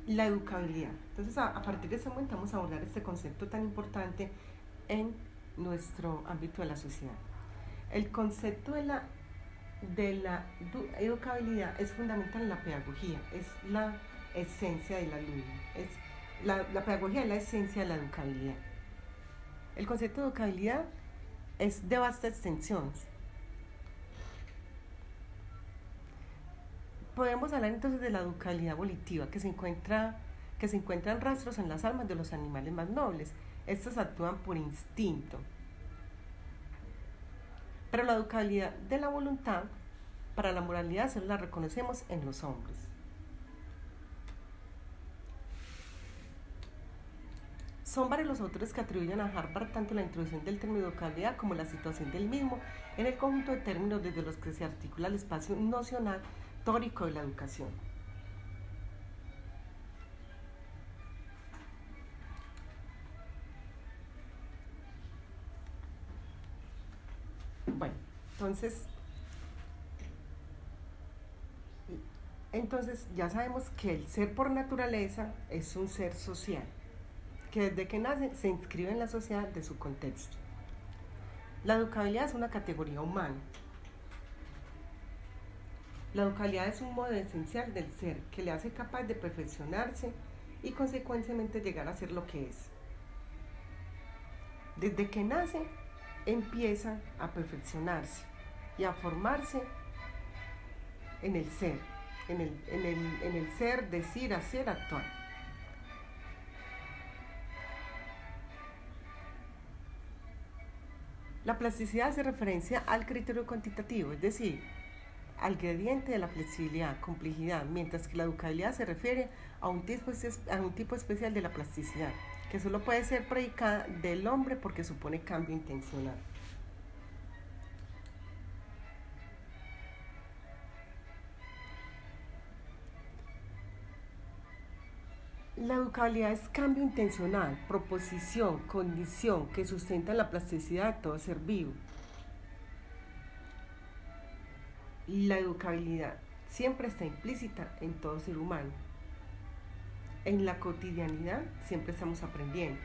La educabilidad. Entonces, a partir de ese momento vamos a abordar este concepto tan importante en nuestro ámbito de la sociedad. El concepto de la educabilidad es fundamental en la pedagogía, es la esencia del alumno, la pedagogía es la esencia de la educabilidad. El concepto de educabilidad es de vasta extensión. Podemos hablar entonces de la educabilidad volitiva, que se encuentran rastros en las almas de los animales más nobles. Estos actúan por instinto. Pero la educabilidad de la voluntad, para la moralidad, solo la reconocemos en los hombres. Son varios los autores que atribuyen a Harvard tanto la introducción del término educabilidad como la situación del mismo en el conjunto de términos desde los que se articula el espacio nocional teórico de la educación. Bueno, entonces ya sabemos que el ser por naturaleza es un ser social, que desde que nace se inscribe en la sociedad de su contexto. La educabilidad es una categoría humana. La educabilidad es un modo esencial del ser que le hace capaz de perfeccionarse y consecuentemente llegar a ser lo que es. Desde que nace empieza a perfeccionarse y a formarse en el ser, en el ser, decir, hacer, actuar. La plasticidad hace referencia al criterio cuantitativo, es decir, al gradiente de la flexibilidad, complejidad, mientras que la educabilidad se refiere a un tipo especial de la plasticidad, que solo puede ser predicada del hombre porque supone cambio intencional. La educabilidad es cambio intencional, proposición, condición que sustenta la plasticidad de todo ser vivo. La educabilidad siempre está implícita en todo ser humano. En la cotidianidad siempre estamos aprendiendo.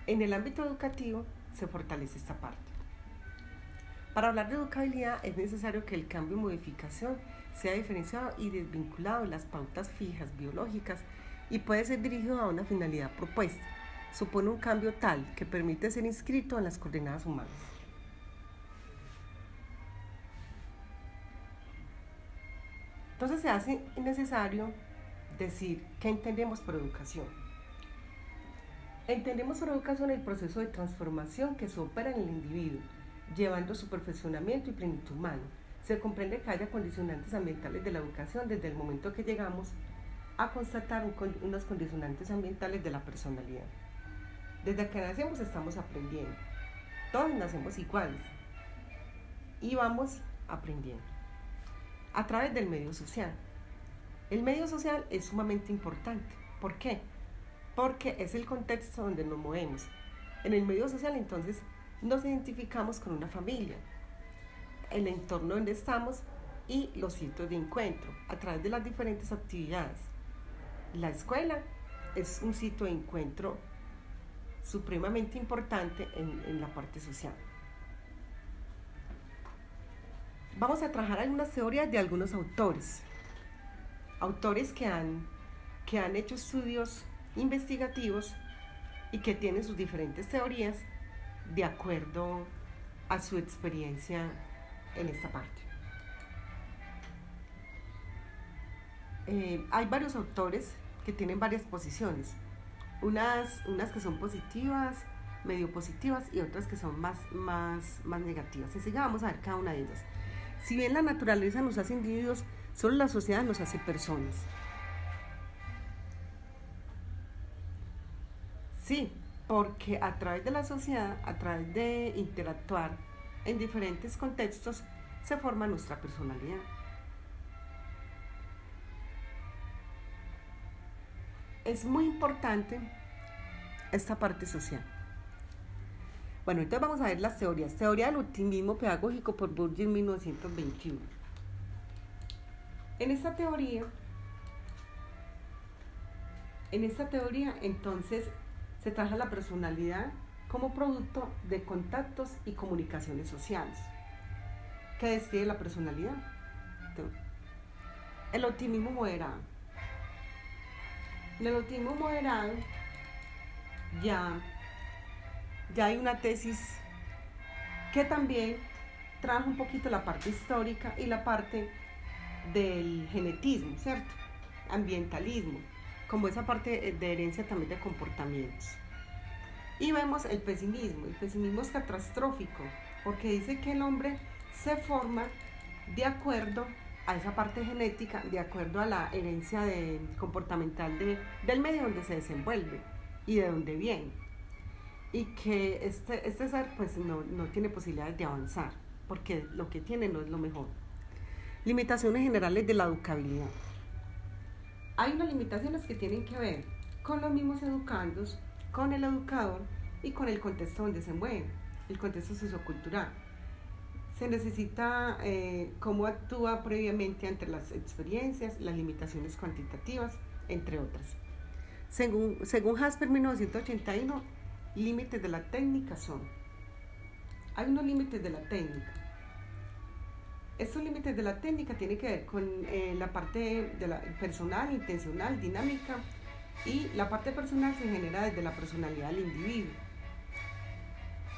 En el ámbito educativo se fortalece esta parte. Para hablar de educabilidad es necesario que el cambio y modificación sea diferenciado y desvinculado de las pautas fijas biológicas y puede ser dirigido a una finalidad propuesta. Supone un cambio tal que permite ser inscrito en las coordenadas humanas. Entonces se hace necesario decir qué entendemos por educación. Entendemos por educación el proceso de transformación que se opera en el individuo, llevando su perfeccionamiento y plenitud humana. Se comprende que haya condicionantes ambientales de la educación desde el momento que llegamos a constatar unos condicionantes ambientales de la personalidad. Desde que nacemos estamos aprendiendo. Todos nacemos iguales y vamos aprendiendo a través del medio social. El medio social es sumamente importante. ¿Por qué? Porque es el contexto donde nos movemos. En el medio social entonces nos identificamos con una familia, el entorno donde estamos y los sitios de encuentro a través de las diferentes actividades. La escuela es un sitio de encuentro supremamente importante en la parte social. Vamos a trabajar algunas teorías de algunos autores que han hecho estudios investigativos y que tienen sus diferentes teorías de acuerdo a su experiencia en esta parte. Hay varios autores que tienen varias posiciones, unas que son positivas, medio positivas y otras que son más negativas. Así que vamos a ver cada una de ellas. Si bien la naturaleza nos hace individuos, solo la sociedad nos hace personas. Sí, porque a través de la sociedad, a través de interactuar en diferentes contextos, se forma nuestra personalidad. Es muy importante esta parte social. Bueno, entonces vamos a ver las teorías. Teoría del optimismo pedagógico por Bourdieu en 1921. En esta teoría En esta teoría, entonces, se trabaja la personalidad como producto de contactos y comunicaciones sociales. ¿Qué describe la personalidad? El optimismo moderado. En el optimismo moderado ya, ya hay una tesis que también trabaja un poquito la parte histórica y la parte del genetismo, ¿cierto? Ambientalismo, como esa parte de herencia también de comportamientos. Y vemos el pesimismo es catastrófico, porque dice que el hombre se forma de acuerdo a esa parte genética, de acuerdo a la herencia comportamental del medio donde se desenvuelve y de donde viene. Y que este ser pues no tiene posibilidades de avanzar, porque lo que tiene no es lo mejor. Limitaciones generales de la educabilidad. Hay unas limitaciones que tienen que ver con los mismos educandos, con el educador y con el contexto donde se mueve, el contexto sociocultural. Se necesita cómo actúa previamente ante las experiencias, las limitaciones cuantitativas, entre otras. Según Jasper 1981, límites de la técnica son. Hay unos límites de la técnica. Estos límites de la técnica tienen que ver con la parte de la personal, intencional, dinámica, y la parte personal se genera desde la personalidad del individuo.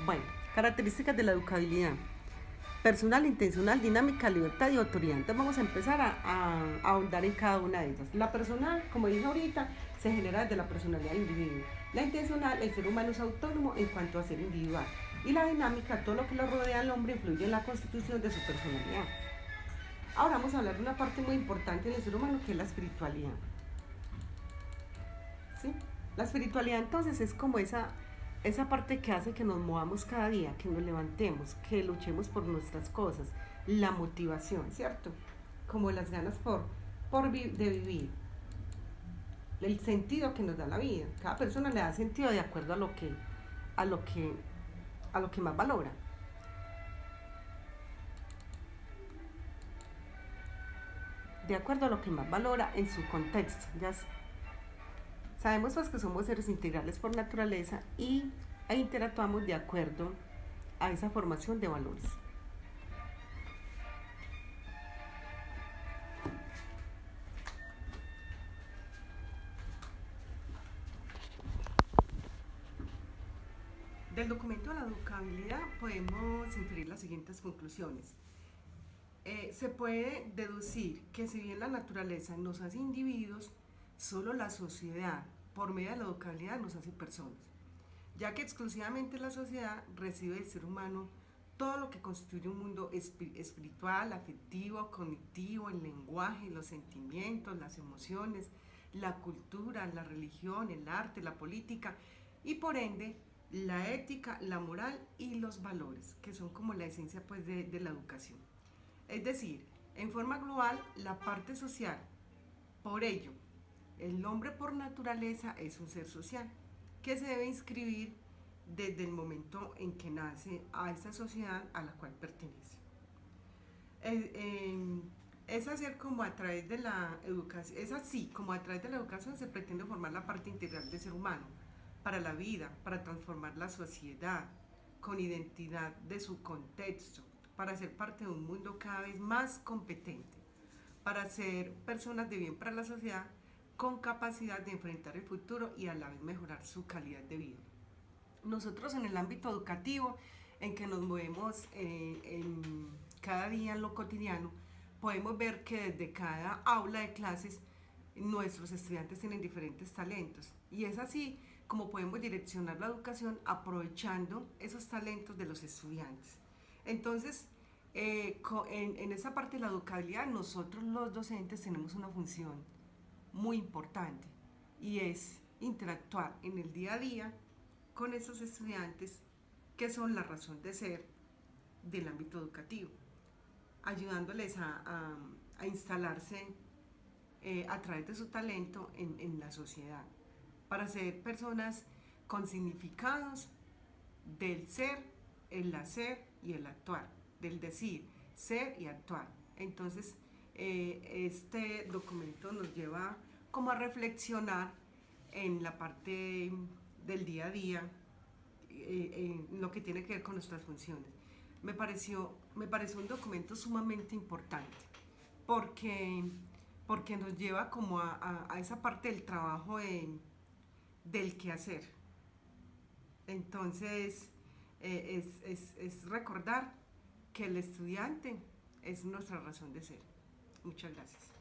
Bueno, características de la educabilidad. Personal, intencional, dinámica, libertad y autoridad. Entonces vamos a empezar a ahondar en cada una de ellas. La personal, como dije ahorita, se genera desde la personalidad del individuo. La intencional, el ser humano es autónomo en cuanto a ser individual. Y la dinámica, todo lo que lo rodea al hombre influye en la constitución de su personalidad. Ahora vamos a hablar de una parte muy importante del ser humano, que es la espiritualidad. ¿Sí? La espiritualidad entonces es como esa parte que hace que nos movamos cada día, que nos levantemos, que luchemos por nuestras cosas, la motivación, ¿cierto? Como las ganas de vivir, el sentido que nos da la vida. Cada persona le da sentido de acuerdo a lo que más valora. De acuerdo a lo que más valora en su contexto. Ya sabemos pues que somos seres integrales por naturaleza e interactuamos de acuerdo a esa formación de valores. Del documento de la educabilidad podemos inferir las siguientes conclusiones. Se puede deducir que si bien la naturaleza nos hace individuos, solo la sociedad, por medio de la educabilidad, nos hace personas, ya que exclusivamente la sociedad recibe del ser humano todo lo que constituye un mundo espiritual, afectivo, cognitivo, el lenguaje, los sentimientos, las emociones, la cultura, la religión, el arte, la política y por ende la ética, la moral y los valores, que son como la esencia pues de la educación. Es decir, en forma global, la parte social. Por ello, el hombre por naturaleza es un ser social que se debe inscribir desde el momento en que nace a esta sociedad a la cual pertenece. Es así como a través de la educación se pretende formar la parte integral del ser humano para la vida, para transformar la sociedad con identidad de su contexto, para ser parte de un mundo cada vez más competente, para ser personas de bien para la sociedad con capacidad de enfrentar el futuro y a la vez mejorar su calidad de vida. Nosotros en el ámbito educativo en que nos movemos cada día en lo cotidiano, podemos ver que desde cada aula de clases nuestros estudiantes tienen diferentes talentos y es así como podemos direccionar la educación aprovechando esos talentos de los estudiantes. Entonces, en esa parte de la educabilidad, nosotros los docentes tenemos una función muy importante y es interactuar en el día a día con esos estudiantes que son la razón de ser del ámbito educativo, ayudándoles a instalarse a través de su talento en la sociedad, para ser personas con significados del ser, el hacer y el actuar, del decir, ser y actuar. Entonces, este documento nos lleva como a reflexionar en la parte del día a día, en lo que tiene que ver con nuestras funciones. Me pareció un documento sumamente importante porque, porque nos lleva como a esa parte del trabajo del quehacer. Entonces, es recordar que el estudiante es nuestra razón de ser. Muchas gracias.